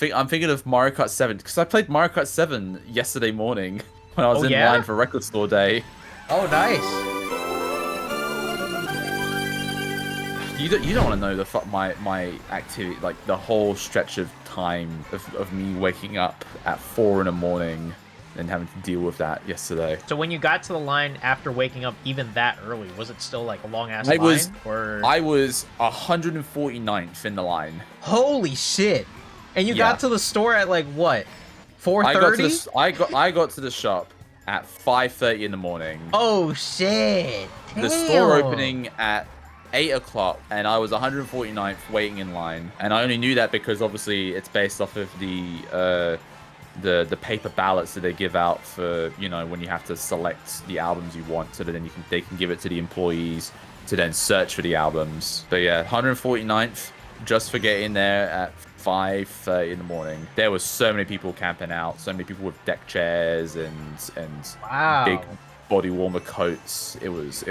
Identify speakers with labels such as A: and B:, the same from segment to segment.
A: I'm thinking of Mario Kart 7 because I played Mario Kart 7 yesterday morning when I was
B: Oh,
A: in
B: yeah?
A: line for Record Store Day.
B: Oh, nice.
A: You don't want to know my activity, like the whole stretch of time of me waking up at 4 in the morning and having to deal with that yesterday.
B: So when you got to the line after waking up even that early, was it still like a long ass
A: I
B: line?
A: was
B: Or
A: I was 149th in the line.
B: holy shit! And you
A: Yeah.
B: got to the store at like what?
A: I got to
B: 4:30?
A: I got to the shop at 5:30 in the morning.
B: Oh shit!
A: The store
B: Damn.
A: opening at 8 o'clock, and I was 149th waiting in line. And I only knew that because obviously it's based off of the paper ballots that they give out for, you know, when you have to select the albums you want, so that then they can give it to the employees to then search for the albums. But yeah, 149th just for getting there at 5:30 in the morning. There was so many people camping out, so many people with deck chairs and
B: Wow.
A: big body warmer coats. It was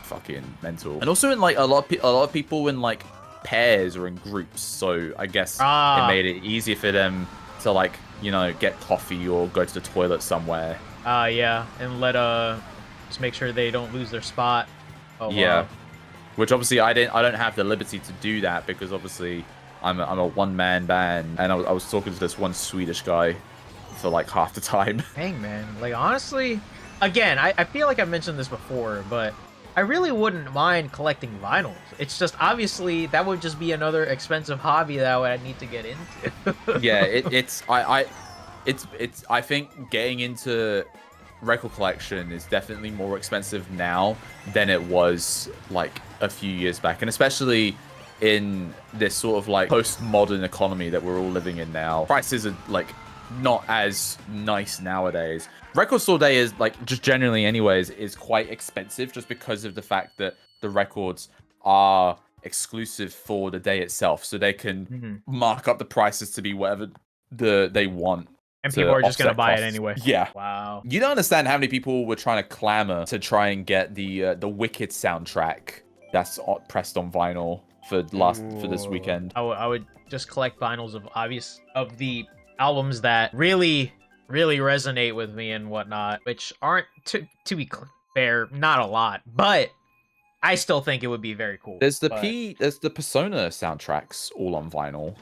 A: fucking mental. And also in like a lot of people in like pairs or in groups, so I guess it made it easier for them to, like, you know, get coffee or go to the toilet somewhere.
B: Yeah, and just make sure they don't lose their spot. Oh,
A: Yeah, which obviously I don't have the liberty to do that because obviously I'm a one-man band, and I was talking to this one Swedish guy for like half the time.
B: Dang, man. Like, honestly, again, I feel like I mentioned this before, but I really wouldn't mind collecting vinyls. It's just, obviously, that would just be another expensive hobby that I would need to get into.
A: Yeah, I think getting into record collection is definitely more expensive now than it was like a few years back, and especially in this sort of like postmodern economy that we're all living in now. Prices are like not as nice nowadays. Record Store Day is like, just generally anyways, is quite expensive just because of the fact that the records are exclusive for the day itself, so they can mark up the prices to be whatever they want.
B: And people are just gonna buy it
A: costs.
B: anyway.
A: Yeah.
B: Wow.
A: You don't understand how many people were trying to clamor to try and get the Wicked soundtrack that's pressed on vinyl for this weekend.
B: I would just collect vinyls of the albums that really resonate with me and whatnot, which aren't, to be fair, not a lot, but I still think it would be very cool.
A: There's the Persona soundtracks all on vinyl.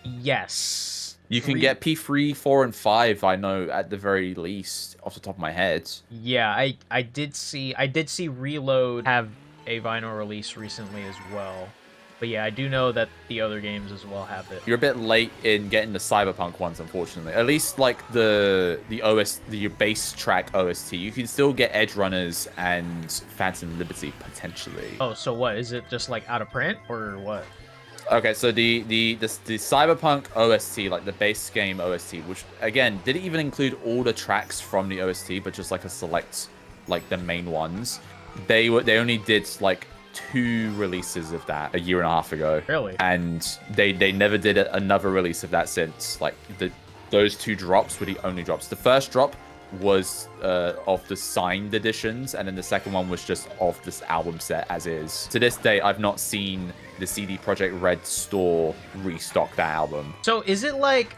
B: Yes.
A: You can get P3, 4, and 5, I know, at the very least, off the top of my head.
B: Yeah, I did see Reload have a vinyl release recently as well. But yeah, I do know that the other games as well have it.
A: You're a bit late in getting the Cyberpunk ones, unfortunately. At least like the bass track OST. You can still get Edge Runners and Phantom Liberty potentially.
B: Oh, so what? Is it just like out of print or what?
A: Okay, so the Cyberpunk OST, like the base game OST, which again didn't even include all the tracks from the OST, but just like a select, like the main ones. They only did like 2 releases of that a year and a half ago.
B: Really?
A: And they never did another release of that since. Like those 2 drops were the only drops. The first drop was of the signed editions, and then the second one was just of this album set as is. To this day, I've not seen the CD Projekt Red store restock that album.
B: So is it like,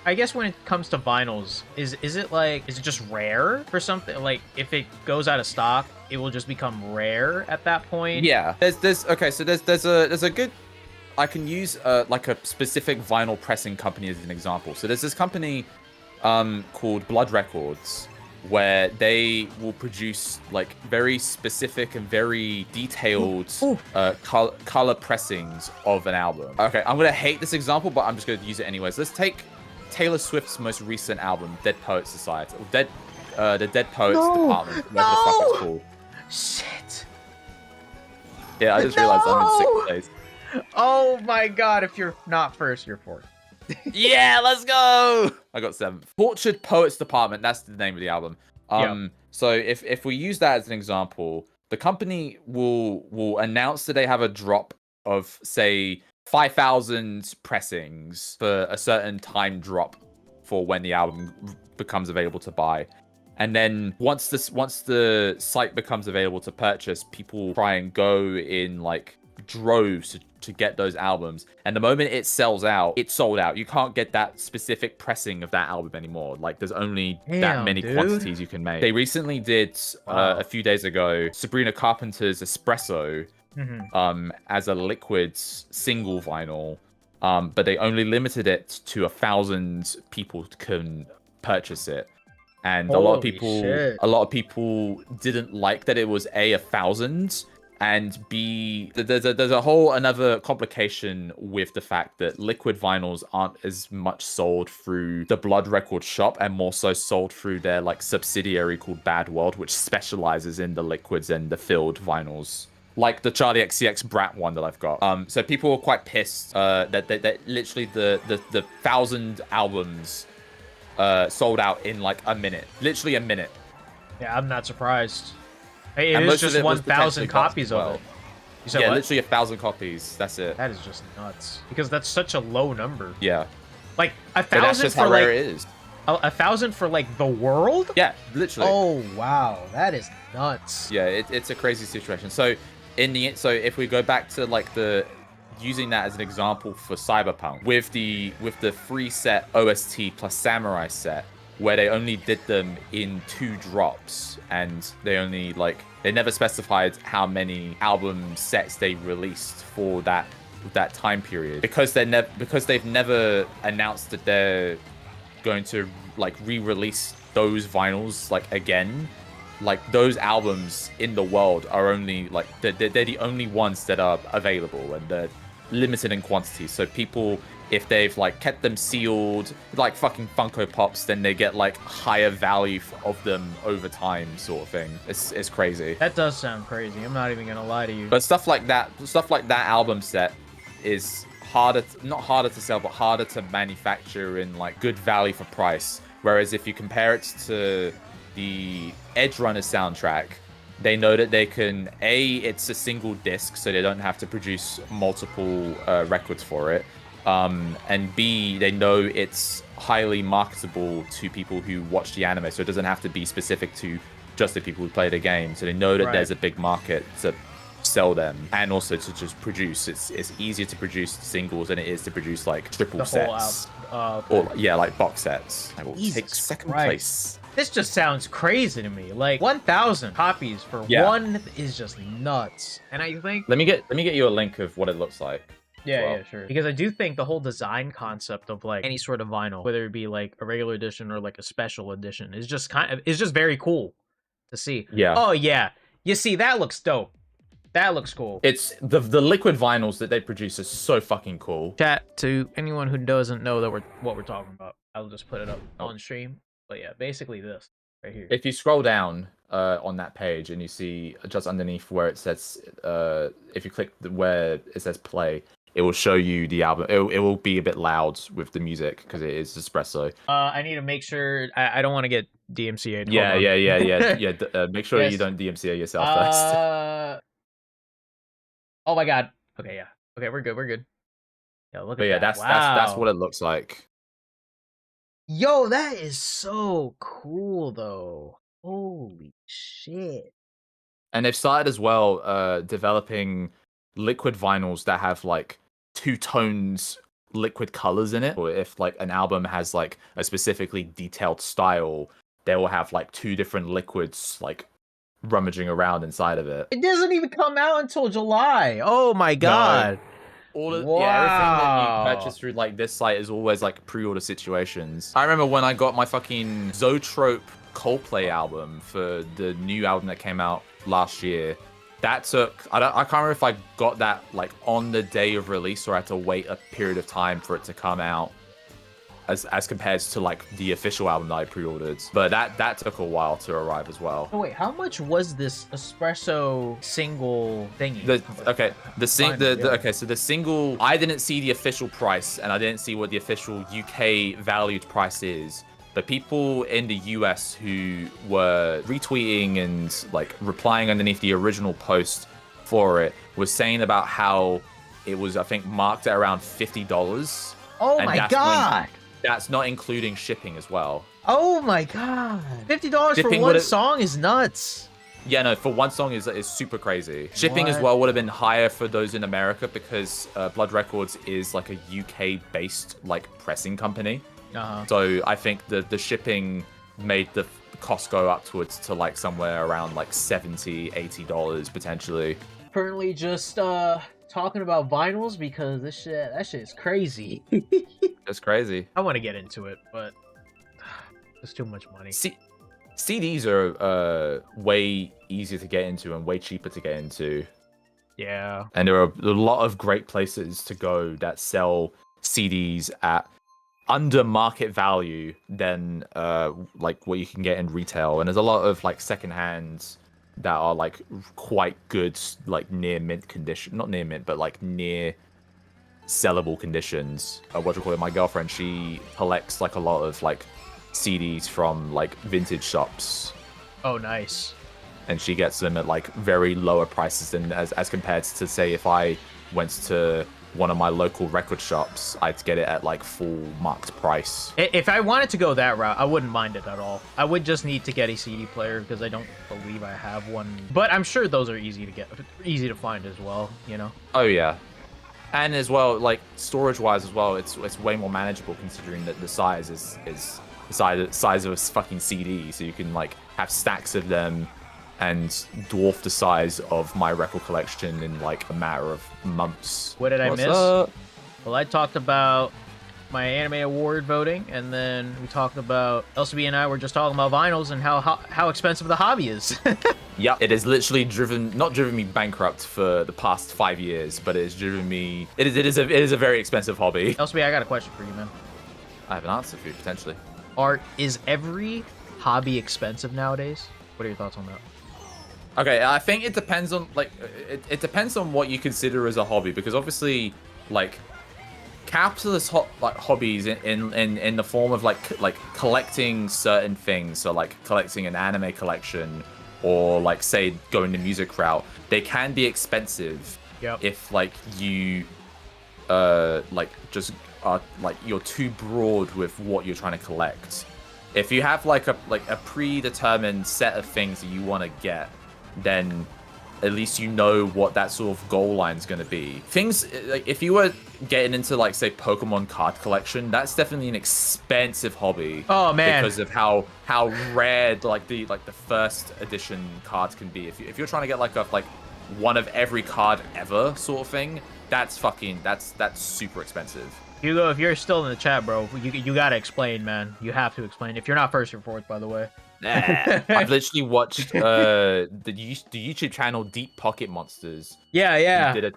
B: I guess when it comes to vinyls, is it just rare for something? Like if it goes out of stock, it will just become rare at that point?
A: Yeah. There's a good, I can use like a specific vinyl pressing company as an example. So there's this company called Blood Records, where they will produce like very specific and very detailed color pressings of an album. Okay, I'm gonna hate this example, but I'm just gonna use it anyways. Let's take Taylor Swift's most recent album, Dead Poets Society, or the Dead Poets Department, whatever the fuck it's called.
B: Shit.
A: Yeah, I just realized I'm in 6th place.
B: Oh my god, if you're not first, you're fourth.
A: Yeah, let's go. I got 7th. Tortured Poets Department. That's the name of the album. So if we use that as an example, the company will announce that they have a drop of, say, 5,000 pressings for a certain time drop for when the album becomes available to buy. And then once the site becomes available to purchase, people try and go in like droves to get those albums, and the moment it sells out, it's sold out. You can't get that specific pressing of that album anymore. Like, there's only that
B: Damn,
A: many
B: dude.
A: quantities you can make. They recently did
B: Wow.
A: a few days ago Sabrina Carpenter's Espresso as a liquid single vinyl, but they only limited it to 1,000 people can purchase it. And a lot of
B: Holy
A: people
B: shit.
A: a lot of people didn't like that it was A, 1,000, and B, there's a whole another complication with the fact that liquid vinyls aren't as much sold through the Blood Record shop and more so sold through their like subsidiary called Bad World, which specializes in the liquids and the filled vinyls, like the Charlie XCX Brat one that I've got. So people were quite pissed that literally the 1,000 albums sold out in like a minute, literally a minute.
B: Yeah, I'm not surprised. Hey,
A: And
B: it was
A: most of
B: just
A: it was
B: 1,000
A: potentially bots
B: copies
A: as
B: of
A: well.
B: it. You said
A: Yeah,
B: what?
A: literally 1,000 copies. That's it.
B: That is just nuts. Because that's such a low number.
A: Yeah,
B: Like
A: but that's
B: 1,000
A: just
B: for
A: how rare
B: like
A: it is.
B: 1,000 for like the world.
A: Yeah, literally.
B: Oh wow, that is nuts.
A: Yeah, it's a crazy situation. So if we go back to like using that as an example for Cyberpunk with the free set OST plus Samurai set, where they only did them in 2 drops, and they never specified how many album sets they released for that time period, because they've never announced that they're going to like re-release those vinyls like again. Like, those albums in the world are only like they're the only ones that are available, and they're limited in quantity. So people, if they've like kept them sealed like fucking Funko Pops, then they get like higher value of them over time, sort of thing. It's crazy.
B: That does sound crazy. I'm not even gonna lie to you.
A: But stuff like that album set is not harder to sell, but harder to manufacture in like good value for price. Whereas if you compare it to the Edge Runner soundtrack, they know that they can, it's a single disc, so they don't have to produce multiple records for it. And B, they know it's highly marketable to people who watch the anime, so it doesn't have to be specific to just the people who play the game. So they know that there's a big market to sell them, and also to just produce. It's easier to produce singles than it is to produce like triple sets. Or yeah, like box sets. I will take second place.
B: This just sounds crazy to me. Like 1,000 copies for one is just nuts. And I think
A: let me get you a link of what it looks like.
B: yeah, sure. Because I do think the whole design concept of like any sort of vinyl, whether it be like a regular edition or like a special edition, is just very cool to see.
A: Yeah.
B: Oh yeah. You see, that looks dope. That looks cool.
A: It's the liquid vinyls that they produce is so fucking cool.
B: Chat, to anyone who doesn't know that what we're talking about, I'll just put it up on stream. But yeah, basically this right here.
A: If you scroll down on that page and you see just underneath where it says, if you click where it says play, it will show you the album. It will be a bit loud with the music because it is Espresso.
B: I need to make sure I don't want to get DMCA'd.
A: Yeah. Make sure you don't DMCA yourself first.
B: Oh my god. Okay, yeah. Okay, we're good. Yeah, look at that.
A: That's what it looks like.
B: Yo, that is so cool though. Holy shit.
A: And they've started as well developing liquid vinyls that have like 2 tones liquid colors in it. Or if like an album has like a specifically detailed style, they will have like 2 different liquids like rummaging around inside of it.
B: It doesn't even come out until July. Oh my god.
A: No. Everything that you purchase through like this site is always like pre-order situations. I remember when I got my fucking Zoetrope Coldplay album for the new album that came out last year. That took, I can't remember if I got that like on the day of release or I had to wait a period of time for it to come out, as compared to like the official album that I pre-ordered. But that took a while to arrive as well.
B: Oh wait, how much was this Espresso single thingy?
A: So the single, I didn't see the official price and I didn't see what the official UK valued price is. But people in the US who were retweeting and like replying underneath the original post for it was saying about how it was, I think, marked at around $50.
B: Oh my god!
A: That's not including shipping as well.
B: Oh my god! $50 for one song is nuts.
A: Yeah, no, for one song is super crazy. Shipping as
B: What?
A: well would have been higher for those in America because Blood Records is like a UK-based like pressing company.
B: Uh-huh.
A: So I think the shipping made the cost go upwards to like somewhere around like $70, $80 potentially.
B: Currently just talking about vinyls because that shit is crazy.
A: That's crazy.
B: I want to get into it, but it's too much money.
A: CDs are way easier to get into and way cheaper to get into.
B: Yeah.
A: And there are a lot of great places to go that sell CDs at under market value than like what you can get in retail. And there's a lot of like secondhands that are like quite good, like near mint condition, not near mint, but like near sellable conditions. What do you call it? My girlfriend, she collects like a lot of like CDs from like vintage shops,
B: Oh, nice.
A: and she gets them at like very lower prices than as compared to say if I went to one of my local record shops, I'd get it at like full marked price.
B: If I wanted to go that route, I wouldn't mind it at all. I would just need to get a CD player because I don't believe I have one. But I'm sure those are easy to find as well, you know?
A: Oh yeah. And as well, like storage wise as well, it's way more manageable considering that the size is the size of a fucking CD, so you can like have stacks of them and dwarf the size of my record collection in like a matter of months.
B: What did I
A: What's
B: miss?
A: up?
B: Well, I talked about my anime award voting, and then we talked about LCB and I were just talking about vinyls and how expensive the hobby is.
A: Yep, it has literally not driven me bankrupt for the past 5 years, but it has driven me. It is a very expensive hobby.
B: LCB, I got a question for you, man.
A: I have an answer for you potentially.
B: Is every hobby expensive nowadays? What are your thoughts on that?
A: Okay, I think it depends on like it depends on what you consider as a hobby, because obviously like capitalist hobbies in the form of like collecting certain things, so like collecting an anime collection or like say going the music route, they can be expensive.
B: Yep.
A: If like you like just are like you're too broad with what you're trying to collect. If you have like a predetermined set of things that you want to get, then at least you know what that sort of goal line is going to be. Things like if you were getting into like say Pokemon card collection, that's definitely an expensive hobby.
B: Oh man,
A: because of how rare like the first edition cards can be. If you're trying to get like one of every card ever sort of thing, that's super expensive.
B: Hugo, if you're still in the chat, bro, you gotta explain, man. You have to explain. If you're not first, you're fourth, by the way.
A: I've literally watched the YouTube channel Deep Pocket Monsters.
B: Yeah.
A: He did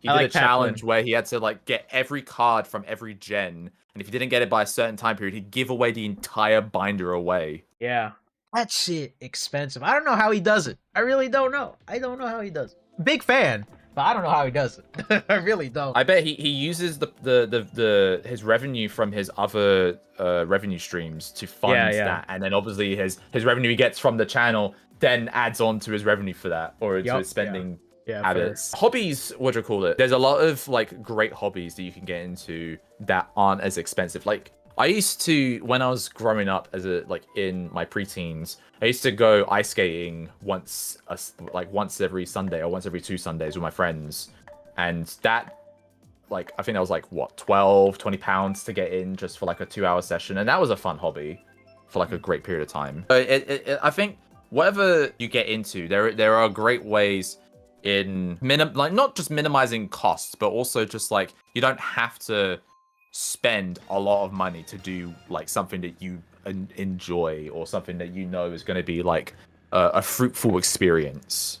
A: a challenge where he had to like get every card from every gen, and if he didn't get it by a certain time period, he'd give away the entire binder away.
B: Yeah. That shit expensive. I don't know how he does it. I really don't know. I don't know how he does it. Big fan, but I don't know how he does it. I really don't.
A: I bet he uses his revenue from his other revenue streams to fund that, and then obviously his revenue he gets from the channel then adds on to his revenue for that, or to his spending habits. Hobbies, what do you call it? There's a lot of like great hobbies that you can get into that aren't as expensive. Like I used to, when I was growing up in my preteens, I used to go ice skating once every Sunday or once every 2 Sundays with my friends. And that, like, I think that was like, what, 20 pounds to get in just for like a 2-hour session. And that was a fun hobby for like a great period of time. I think whatever you get into, there are great ways in not just minimizing costs, but also just like, you don't have to spend a lot of money to do like something that you enjoy or something that you know is going to be like a fruitful experience.